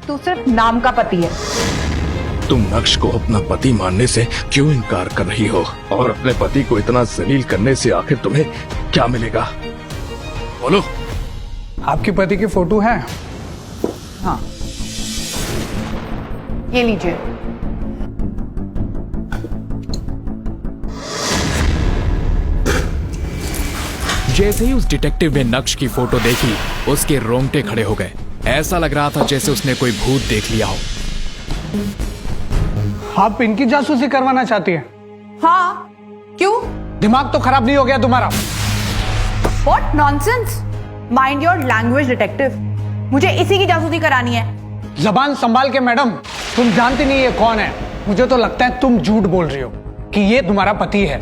तू सिर्फ नाम का पति है। तुम नक्श को अपना पति मानने से क्यों इनकार कर रही हो? और अपने पति को इतना जलील करने से आखिर तुम्हें क्या मिलेगा? बोलो। आपके पति की फोटो है? हाँ, ये लीजिए। जैसे ही उस डिटेक्टिव ने नक्श की फोटो देखी, उसके रोंगटे खड़े हो गए। ऐसा लग रहा था जैसे उसने कोई भूत देख लिया हो। आप इनकी जासूसी करवाना चाहती है? हाँ, क्यों? दिमाग तो खराब नहीं हो गया तुम्हारा? What nonsense! Mind your language, detective. मुझे इसी की जासूसी करानी है। जबान संभाल के मैडम, तुम जानती नहीं ये कौन है। मुझे तो लगता है तुम झूठ बोल रही हो कि ये तुम्हारा पति है।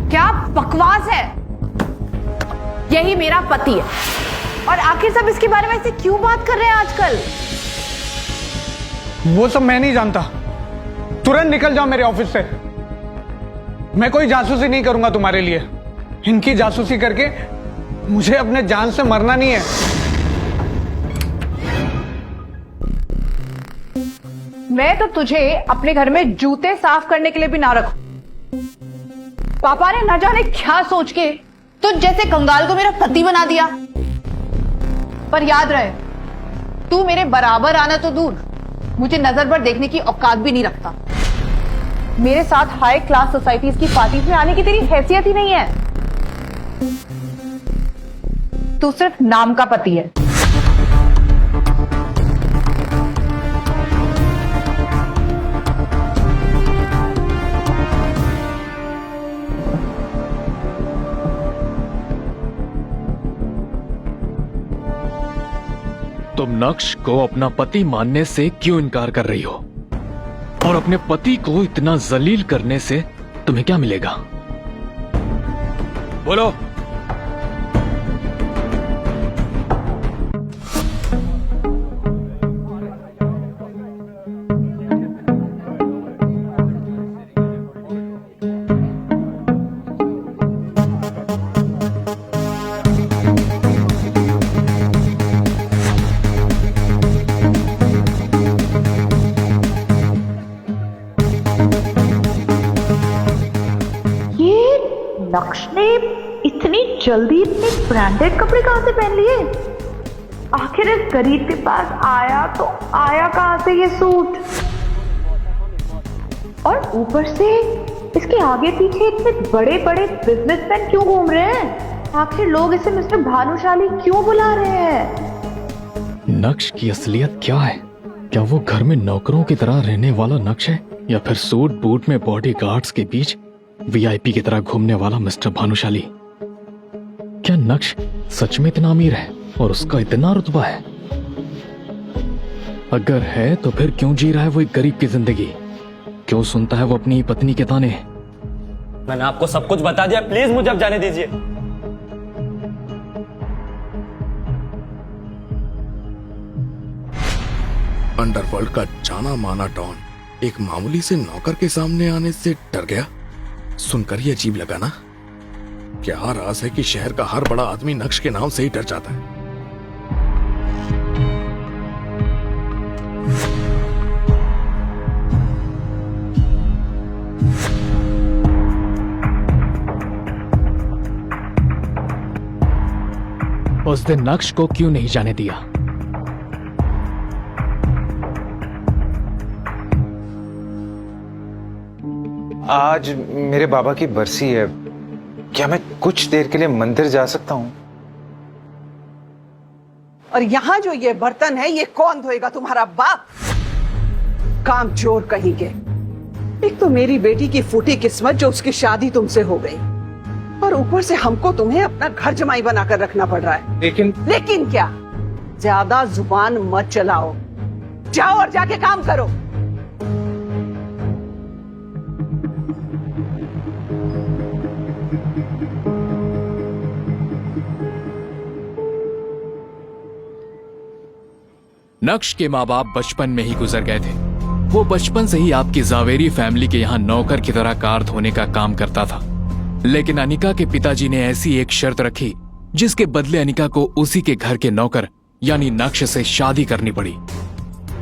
क्या बकवास है? यही मेरा पति है। और आखिर सब इसके बारे में ऐसे क्यों बात कर रहे हैं आजकल? वो सब मैं नहीं जानता। तुरंत निकल जाओ मेरे ऑफिस से। मैं कोई जासूसी नहीं करूंगा तुम्हारे लिए। इनकी जासूसी करके मुझे अपने जान से मरना नहीं है। मैं तो तुझे अपने घर में जूते साफ करने के लिए भी ना रखूं। पापा ने न जाने क्या सोच के तो जैसे कंगाल को मेरा पति बना दिया। पर याद रहे, तू मेरे बराबर आना तो दूर, मुझे नजर पर देखने की औकात भी नहीं रखता। मेरे साथ हाई क्लास सोसाइटीज की पार्टीज में आने की तेरी हैसियत ही नहीं है। तू सिर्फ नाम का पति है। तुम नक्श को अपना पति मानने से क्यों इनकार कर रही हो? और अपने पति को इतना जलील करने से तुम्हें क्या मिलेगा? बोलो। नक्श ने इतनी जल्दी इतने ब्रांडेड कपड़े कहां से पहन लिए? आखिर इस गरीब के पास आया तो आया कहां से ये सूट? और ऊपर से इसके आगे पीछे इतने बड़े बड़े बिजनेसमैन क्यों घूम रहे हैं? आखिर लोग इसे मिस्टर भानुशाली क्यों बुला रहे हैं? नक्श की असलियत क्या है? क्या वो घर में नौकरों की तरह रहने वाला नक्श है, या फिर सूट बूट में बॉडीगार्ड्स के बीच वीआईपी की तरह घूमने वाला मिस्टर भानुशाली? क्या नक्श सच में इतना अमीर है और उसका इतना रुतबा है? अगर है तो फिर क्यों जी रहा है वो एक गरीब की जिंदगी? क्यों सुनता है वो अपनी पत्नी के ताने? मैंने आपको सब कुछ बता दिया, प्लीज मुझे अब जाने दीजिए। अंडरवर्ल्ड का जाना माना डॉन एक मामूली से नौकर के सामने आने से डर गया। सुनकर ये अजीब लगा ना? क्या राज है कि शहर का हर बड़ा आदमी नक्श के नाम से ही डर जाता है? उस दिन नक्श को क्यों नहीं जाने दिया? आज मेरे बाबा की बरसी है। क्या मैं कुछ देर के लिए मंदिर जा सकता हूँ? और यहाँ जो ये बर्तन है, ये कौन धोएगा? तुम्हारा बाप? काम चोर कहीं के। एक तो मेरी बेटी की फूटी किस्मत जो उसकी शादी तुमसे हो गई, और ऊपर से हमको तुम्हें अपना घर जमाई बनाकर रखना पड़ रहा है। लेकिन क्या? ज्यादा जुबान मत चलाओ। जाओ और जाके काम करो। नक्श के माँ बाप बचपन में ही गुजर गए थे। वो बचपन से ही आपकी जावेरी फैमिली के यहाँ नौकर की तरह कार धोने का काम करता था। लेकिन अनिका के पिताजी ने ऐसी एक शर्त रखी जिसके बदले अनिका को उसी के घर के नौकर यानी नक्श से शादी करनी पड़ी।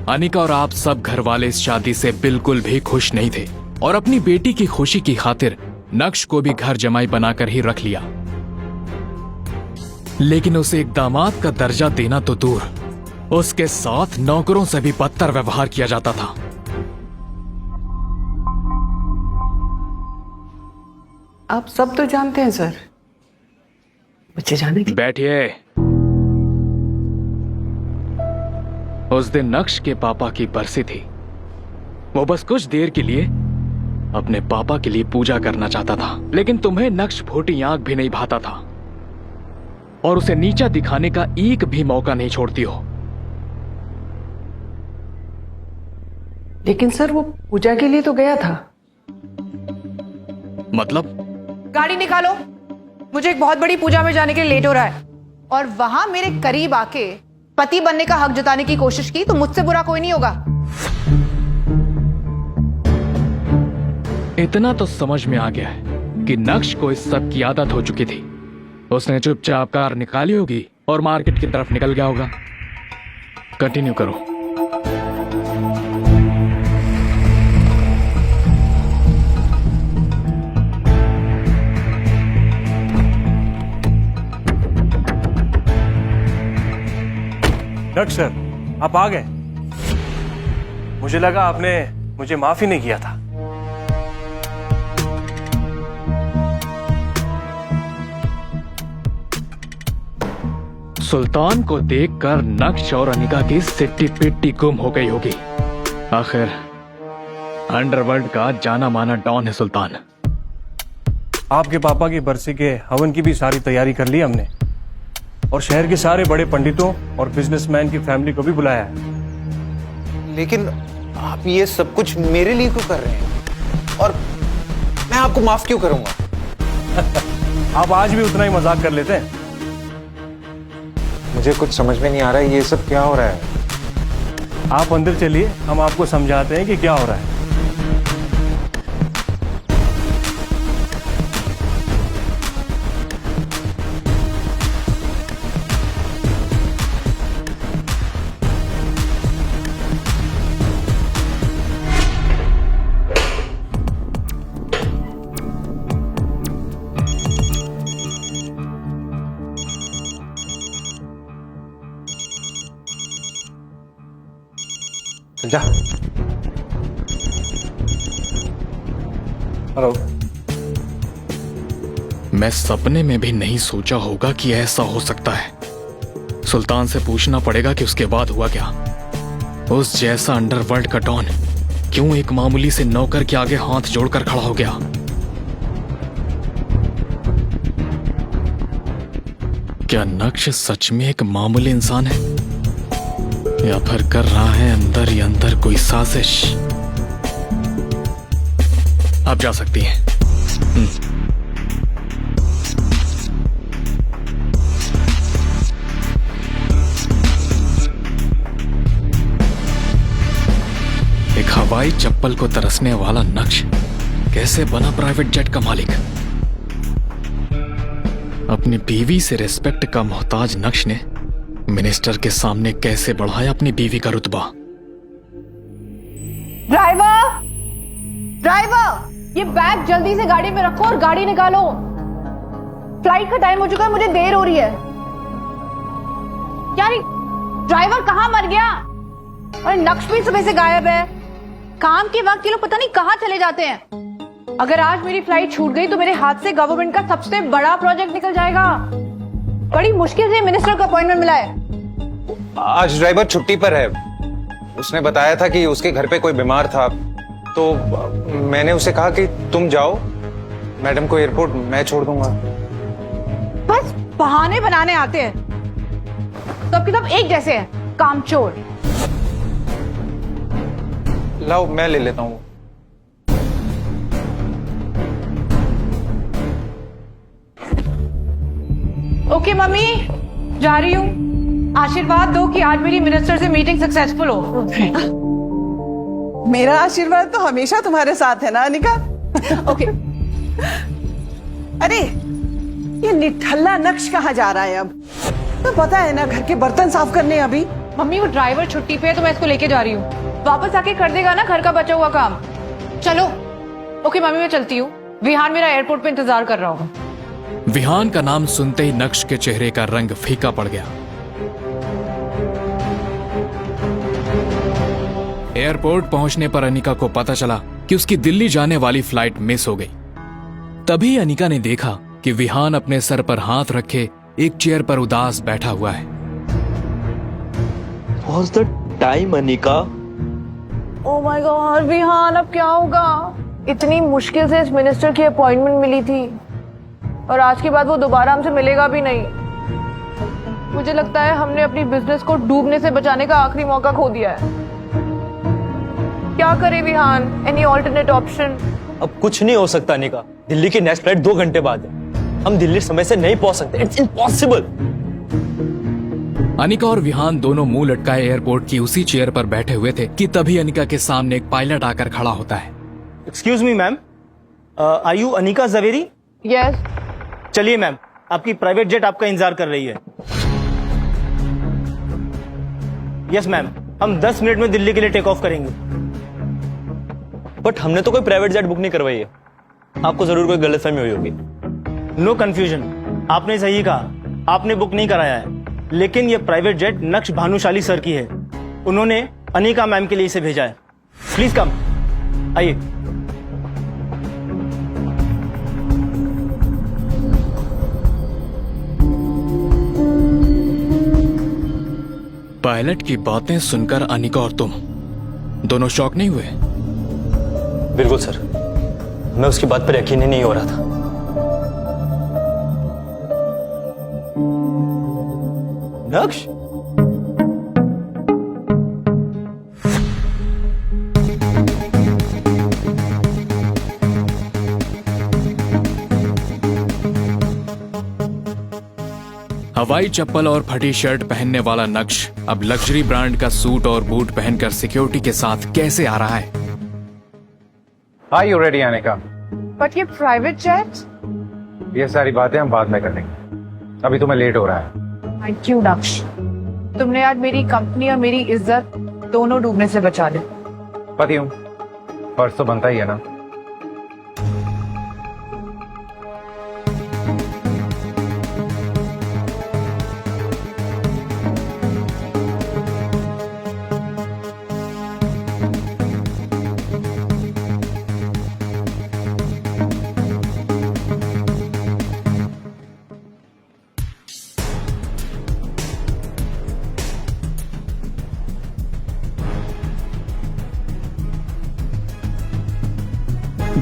अनिका और आप सब घर वाले इस शादी से बिल्कुल भी खुश नहीं थे और अपनी बेटी की खुशी की खातिर नक्श को भी घर जमाई बनाकर ही रख लिया। लेकिन उसे एक दामाद का दर्जा देना तो दूर, उसके साथ नौकरों से भी बदतर व्यवहार किया जाता था। आप सब तो जानते हैं सर, मुझे जाने की। बैठिए। उस दिन नक्श के पापा की बरसी थी। वो बस कुछ देर के लिए अपने पापा के लिए पूजा करना चाहता था, लेकिन तुम्हें नक्श भोटी आंख भी नहीं भाता था और उसे नीचा दिखाने का एक भी मौका नहीं छोड़ती हो। लेकिन सर वो पूजा के लिए तो गया था। मतलब? गाड़ी निकालो, मुझे एक बहुत बड़ी पूजा में जाने के लिए लेट हो रहा है। और वहां मेरे करीब आके पति बनने का हक जताने की कोशिश की तो मुझसे बुरा कोई नहीं होगा। इतना तो समझ में आ गया है कि नक्श को इस सब की आदत हो चुकी थी। उसने चुपचाप कार निकाली होगी और मार्केट की तरफ निकल गया होगा। कंटिन्यू करो। नक्श सर, आप आ गए। मुझे लगा आपने मुझे माफ ही नहीं किया था। सुल्तान को देखकर नक्श और अनिका की सिट्टी पिट्टी गुम हो गई होगी। आखिर अंडरवर्ल्ड का जाना माना डॉन है सुल्तान। आपके पापा की बरसी के हवन की भी सारी तैयारी कर ली हमने और शहर के सारे बड़े पंडितों और बिजनेसमैन की फैमिली को भी बुलाया है। लेकिन आप ये सब कुछ मेरे लिए क्यों कर रहे हैं और मैं आपको माफ क्यों करूंगा? आप आज भी उतना ही मजाक कर लेते हैं। मुझे कुछ समझ में नहीं आ रहा है, ये सब क्या हो रहा है? आप अंदर चलिए, हम आपको समझाते हैं कि क्या हो रहा है। जा। हेलो। मैं सपने में भी नहीं सोचा होगा कि ऐसा हो सकता है। सुल्तान से पूछना पड़ेगा कि उसके बाद हुआ क्या। उस जैसा अंडरवर्ल्ड का डॉन क्यों एक मामूली से नौकर के आगे हाथ जोड़कर खड़ा हो गया। क्या नक्श सच में एक मामूली इंसान है या फिर कर रहा है अंदर ही अंदर कोई साजिश। आप जा सकती हैं। एक हवाई चप्पल को तरसने वाला नक्श कैसे बना प्राइवेट जेट का मालिक। अपनी बीवी से रिस्पेक्ट का मोहताज नक्श ने मिनिस्टर के सामने कैसे बढ़ाया अपनी बीवी का रुतबा। ड्राइवर, ड्राइवर, ये बैग जल्दी से गाड़ी में रखो और गाड़ी निकालो। फ्लाइट का टाइम हो चुका है, मुझे देर हो रही है। यार ड्राइवर कहाँ मर गया? और नक्श भी सुबह से गायब है। काम के वक्त ये लोग पता नहीं कहाँ चले जाते हैं। अगर आज मेरी फ्लाइट छूट गई तो मेरे हाथ से गवर्नमेंट का सबसे बड़ा प्रोजेक्ट निकल जाएगा। बड़ी मुश्किल से मिनिस्टर का अपॉइंटमेंट मिला है। आज ड्राइवर छुट्टी पर है। उसने बताया था कि उसके घर पे कोई बीमार था, तो मैंने उसे कहा कि तुम जाओ, मैडम को एयरपोर्ट मैं छोड़ दूंगा। बस बहाने बनाने आते हैं। सबके सब एक जैसे हैं, कामचोर। लाओ मैं ले लेता हूँ। ओके मम्मी, जा रही हूँ। आशीर्वाद दो कि आज मेरी मिनिस्टर से मीटिंग सक्सेसफुल हो। मेरा आशीर्वाद तो हमेशा तुम्हारे साथ है ना अनिका। ओके। अरे ये निठल्ला नक्श कहाँ जा रहा है अब? तो पता है ना, घर के बर्तन साफ करने अभी। मम्मी वो ड्राइवर छुट्टी पे है तो मैं इसको लेके जा रही हूँ, वापस आके कर देगा ना घर का बचा हुआ काम। चलो। ओके मम्मी मैं चलती हूँ, विहान मेरा एयरपोर्ट पे इंतजार कर रहा होगा। विहान का नाम सुनते ही नक्श के चेहरे का रंग फीका पड़ गया। एयरपोर्ट पहुंचने पर अनिका को पता चला कि उसकी दिल्ली जाने वाली फ्लाइट मिस हो गई। तभी अनिका ने देखा कि विहान अपने सर पर हाथ रखे एक चेयर पर उदास बैठा हुआ है। What's the time, Anika? Oh my God Vihaan, अब क्या होगा? इतनी मुश्किल से इस मिनिस्टर की अपॉइंटमेंट मिली थी और आज के बाद वो दोबारा हमसे मिलेगा भी नहीं। मुझे लगता है हमने अपनी बिजनेस को डूबने से बचाने का आखिरी मौका खो दिया है। क्या करे विहान? Any alternate option? अब कुछ नहीं हो सकता अनिका, दिल्ली की नेक्स्ट फ्लाइट 2 घंटे बाद है। हम दिल्ली समय से नहीं पहुंच सकते, इट्स इम्पॉसिबल। अनिका और विहान दोनों मुंह लटकाए एयरपोर्ट की उसी चेयर पर बैठे हुए थे कि तभी अनिका के सामने एक पायलट आकर खड़ा होता है। Excuse me ma'am, are you Anika Javeri? Yes. चलिए मैम, आपकी प्राइवेट जेट आपका इंतजार कर रही है। यस मैम, हम 10 मिनट में दिल्ली के लिए टेक ऑफ करेंगे। बट हमने तो कोई प्राइवेट जेट बुक नहीं करवाई है, आपको जरूर कोई गलतफहमी हुई होगी। नो कंफ्यूजन, आपने सही कहा, आपने बुक नहीं कराया है, लेकिन ये प्राइवेट जेट नक्श भानुशाली सर की है। उन्होंने अनिका मैम के लिए इसे भेजा है। प्लीज कम, आइए। पायलट की बातें सुनकर अनिका और तुम दोनों शॉक नहीं हुए? बिल्कुल सर, मैं उसकी बात पर यकीन ही नहीं हो रहा था। नक्श, हवाई चप्पल और फटी शर्ट पहनने वाला नक्श अब लग्जरी ब्रांड का सूट और बूट पहनकर सिक्योरिटी के साथ कैसे आ रहा है? Are you ready, Anika? But ये प्राइवेट जेट? ये सारी बातें हम बाद में कर लेंगे, अभी तुम्हें लेट हो रहा है। थैंक यू नक्श, तुमने आज मेरी कंपनी और मेरी इज्जत दोनों डूबने से बचा ली। पति हूँ, फर्ज तो बनता ही है ना।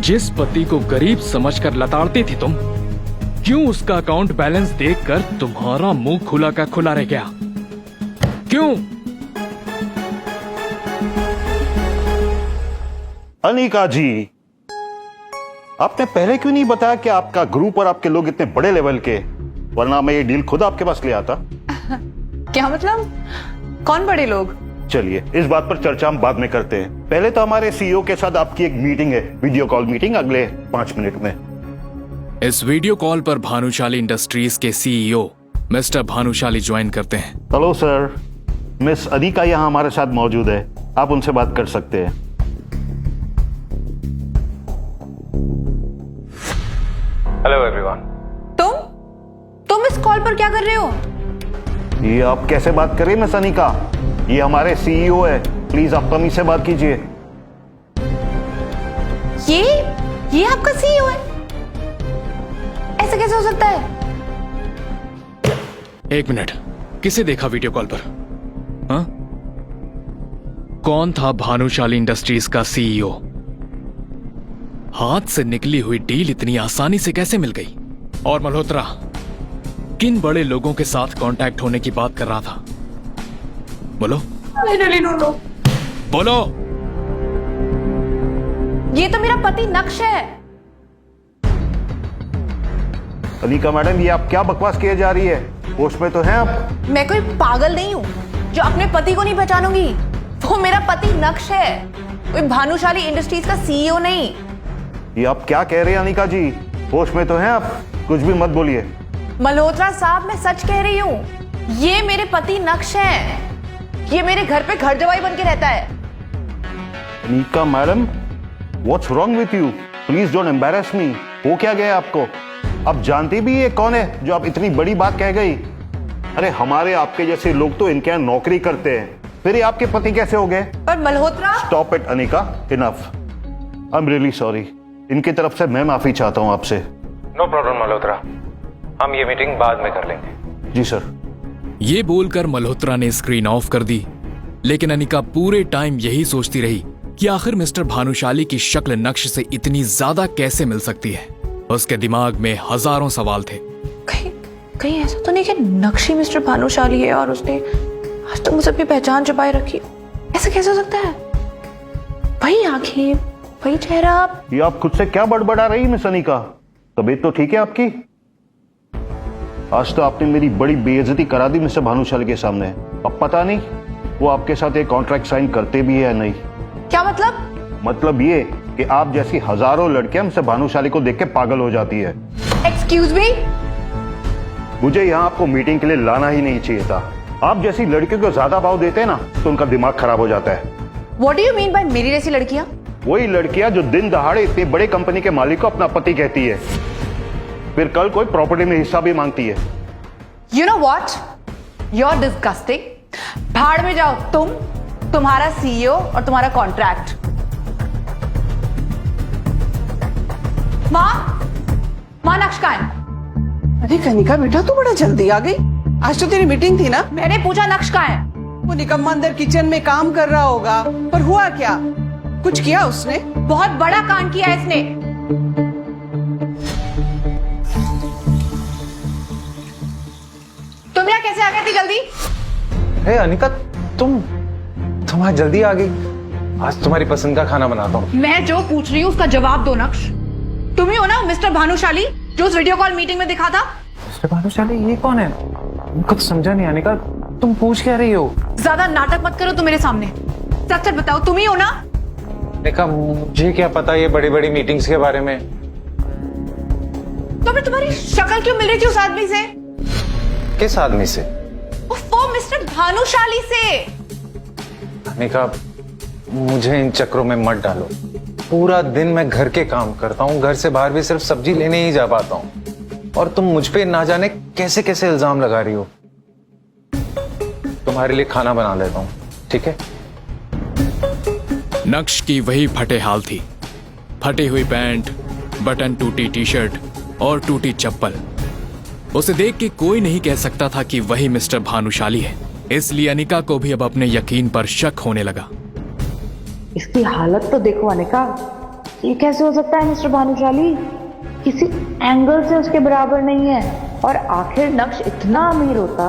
जिस पति को गरीब समझकर लताड़ती थी तुम, क्यों उसका अकाउंट बैलेंस देखकर तुम्हारा मुंह खुला का खुला रह गया? क्यों? अनिका जी, आपने पहले क्यों नहीं बताया कि आपका ग्रुप और आपके लोग इतने बड़े लेवल के, वरना मैं ये डील खुद आपके पास ले आता। क्या मतलब? कौन बड़े लोग? चलिए इस बात पर चर्चा हम बाद में करते हैं। पहले तो हमारे सीईओ के साथ आपकी एक मीटिंग है, वीडियो कॉल मीटिंग, अगले 5 मिनट में। इस वीडियो कॉल पर भानुशाली इंडस्ट्रीज के सीईओ मिस्टर भानुशाली ज्वाइन करते हैं। हेलो सर, मिस अनिका यहाँ हमारे साथ मौजूद है, आप उनसे बात कर सकते हैं। Hello everyone. तुम इस कॉल पर क्या कर रहे हो? ये आप कैसे बात करें मिस अनिका, ये हमारे सीईओ है, प्लीज आप कमी से बात कीजिए। ये आपका सीईओ है? ऐसा कैसे हो सकता है? 1 मिनट, किसे देखा वीडियो कॉल पर? हाँ? कौन था भानुशाली इंडस्ट्रीज का सीईओ? हाथ से निकली हुई डील इतनी आसानी से कैसे मिल गई? और मल्होत्रा किन बड़े लोगों के साथ कांटेक्ट होने की बात कर रहा था? बोलो। I really don't know. बोलो। ये तो मेरा पति नक्श है। अनिका मैडम, ये आप क्या बकवास किए जा रही है? होश में तो हैं आप? मैं कोई पागल नहीं हूँ जो अपने पति को नहीं पहचानूंगी। वो मेरा पति नक्श है, कोई भानुशाली इंडस्ट्रीज का सीईओ नहीं। ये आप क्या कह रहे हैं अनिका जी? होश में तो हैं आप? कुछ भी मत बोलिए। मल्होत्रा साहब, मैं सच कह रही हूँ। ये मेरे पति नक्श है, ये मेरे घर पे घर जवाई बन के रहता है। Anika madam, what's wrong with you? Please don't embarrass me. हो क्या गया आपको? आप जानती भी ये कौन है जो आप इतनी बड़ी बात कह गई? अरे हमारे आपके जैसे लोग तो इनके यहाँ नौकरी करते हैं, फिर ये आपके पति कैसे हो गए? पर Malhotra, stop it Anika, enough. I am really sorry. इनकी तरफ से मैं माफी चाहता हूँ आपसे। नो प्रॉब्लम मल्होत्रा, हम ये मीटिंग बाद में कर लेंगे। जी सर। ये बोलकर मल्होत्रा ने स्क्रीन ऑफ कर दी, लेकिन अनिका पूरे टाइम यही सोचती रही कि आखिर मिस्टर भानुशाली की शक्ल नक्श से इतनी ज्यादा कैसे मिल सकती है। उसके दिमाग में हजारों सवाल थे। कहीं ऐसा तो नहीं कि नक्श ही मिस्टर भानुशाली है और उसने आज तक मुझसे अपनी पहचान छुपाए रखी? ऐसा कैसे हो सकता है? वही आंखें, वही चेहरा। ये आप खुद से क्या बड़बड़ा रही मिस अनिका? तबीयत तो ठीक है आपकी? आज तो आपने मेरी बड़ी बेइज्जती करा दी मिस्टर भानुशाली के सामने। अब पता नहीं वो आपके साथ एक कॉन्ट्रैक्ट साइन करते भी है या नहीं। क्या मतलब? मतलब ये कि आप जैसी हजारों लड़कियां मिस्टर भानुशाली को देख के पागल हो जाती है। एक्सक्यूज मी? मुझे यहाँ आपको मीटिंग के लिए लाना ही नहीं चाहिए था। आप जैसी लड़कियों को ज्यादा भाव देते हैं ना तो उनका दिमाग खराब हो जाता है। What do you mean by मेरी जैसी लड़कियां? वही लड़कियां जो दिन दहाड़े इतनी बड़े कंपनी के मालिक को अपना पति कहती है, फिर कल कोई प्रॉपर्टी में हिस्सा भी मांगती है। You know what? You're disgusting. भाड़ में जाओ तुम, तुम्हारा सीईओ और तुम्हारा कॉन्ट्रैक्ट। माँ नक्श कहाँ है? अरे कनिका बेटा, तू बड़ा जल्दी आ गई। आज तो तेरी मीटिंग थी ना? मैंने पूछा नक्श कहाँ है? वो निकम्मा अंदर किचन में काम कर रहा होगा, पर हुआ क्या? कुछ किया उसने? बहुत बड़ा कांड किया इसने। तुम यहाँ कैसे आ गई थी जल्दी? हे अनिका, तुम आज जल्दी आ गई। आज तुम्हारी पसंद का खाना बनाता हूँ। मैं जो पूछ रही हूँ उसका जवाब दो नक्श। तुम ही हो ना मिस्टर भानुशाली जो उस वीडियो कॉल मीटिंग में दिखा था? मिस्टर भानुशाली ये कौन है? कुछ समझा नहीं अनिका, तुम पूछ क्या रही हो? ज्यादा नाटक मत करो तुम मेरे सामने। सच सच बताओ, तुम ही हो ना? अनिका मुझे क्या पता ये बड़ी बड़ी मीटिंग्स के बारे में। तो फिर तुम्हारी शक्ल क्यों मिल रही थी उस आदमी से? किस आदमी से? वो मिस्टर भानुशाली से। अनिका मुझे इन चक्रों में मत डालो। पूरा दिन मैं घर के काम करता हूँ, घर से बाहर भी सिर्फ सब्जी लेने ही जा पाता हूँ, और तुम मुझ पे ना जाने कैसे कैसे इल्जाम लगा रही हो। तुम्हारे लिए खाना बना देता हूँ, ठीक है? नक्श की वही फटे हाल थी। फटी हुई पैंट, बटन टूटी टी शर्ट और टूटी चप्पल। उसे देख के कोई नहीं कह सकता था कि वही मिस्टर भानुशाली है। इसलिए अनिका को भी अब अपने यकीन पर शक होने लगा। इसकी हालत तो देखो अनिका, ये कैसे हो सकता है मिस्टर भानुशाली? किसी एंगल से उसके बराबर नहीं है। और आखिर नक्श इतना अमीर होता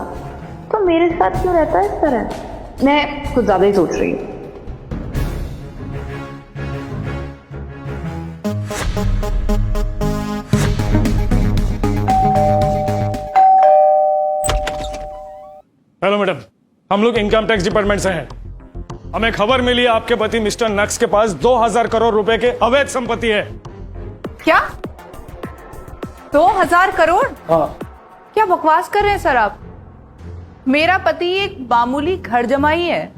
तो मेरे साथ क्यों रहता है इस तरह? मैं कुछ ज्यादा ही सोच रही हूँ। हेलो मैडम, हम लोग इनकम टैक्स डिपार्टमेंट से हैं। हमें खबर मिली आपके पति मिस्टर नक्श के पास 2000 करोड़ रुपए के अवैध संपत्ति है। क्या 2000 करोड़? हाँ। क्या बकवास कर रहे हैं सर आप? मेरा पति एक मामूली घर जमाई है,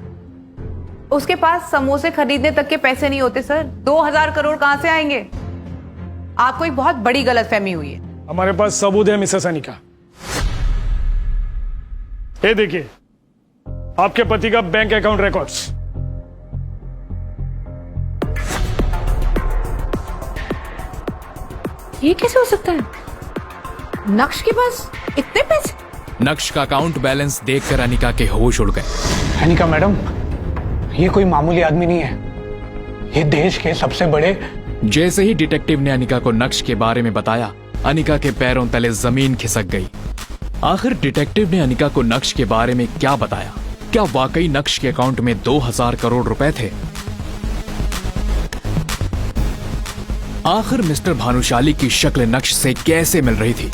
उसके पास समोसे खरीदने तक के पैसे नहीं होते सर। 2000 करोड़ कहां से आएंगे? आपको एक बहुत बड़ी गलतफहमी हुई है। हमारे पास सबूत है मिसेस अनिका। ये देखिए आपके पति का बैंक अकाउंट रिकॉर्ड्स। ये कैसे हो सकता है? नक्श के पास इतने पैसे? नक्श का अकाउंट बैलेंस देखकर अनिका के होश उड़ गए। अनिका मैडम, ये कोई मामूली आदमी नहीं है, ये देश के सबसे बड़े। जैसे ही डिटेक्टिव ने अनिका को नक्श के बारे में बताया, अनिका के पैरों तले जमीन खिसक गई। आखिर डिटेक्टिव ने अनिका को नक्श के बारे में क्या बताया? क्या वाकई नक्श के अकाउंट में 2000 करोड़ रुपए थे? आखिर मिस्टर भानुशाली की शक्ल नक्श से कैसे मिल रही थी?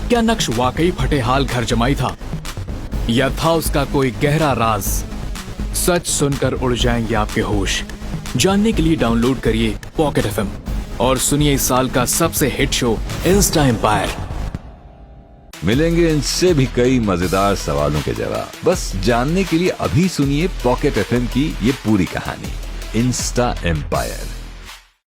क्या नक्श वाकई फटे हाल घर जमाई था या था उसका कोई गहरा राज? सच सुनकर उड़ जाएंगे आपके होश। जानने के लिए डाउनलोड करिए पॉकेट एफएम और सुनिए इस साल का सबसे हिट शो इंस्टा एम्पायर। मिलेंगे इनसे भी कई मजेदार सवालों के जवाब। बस जानने के लिए अभी सुनिए पॉकेट एफएम की ये पूरी कहानी, इंस्टा एम्पायर।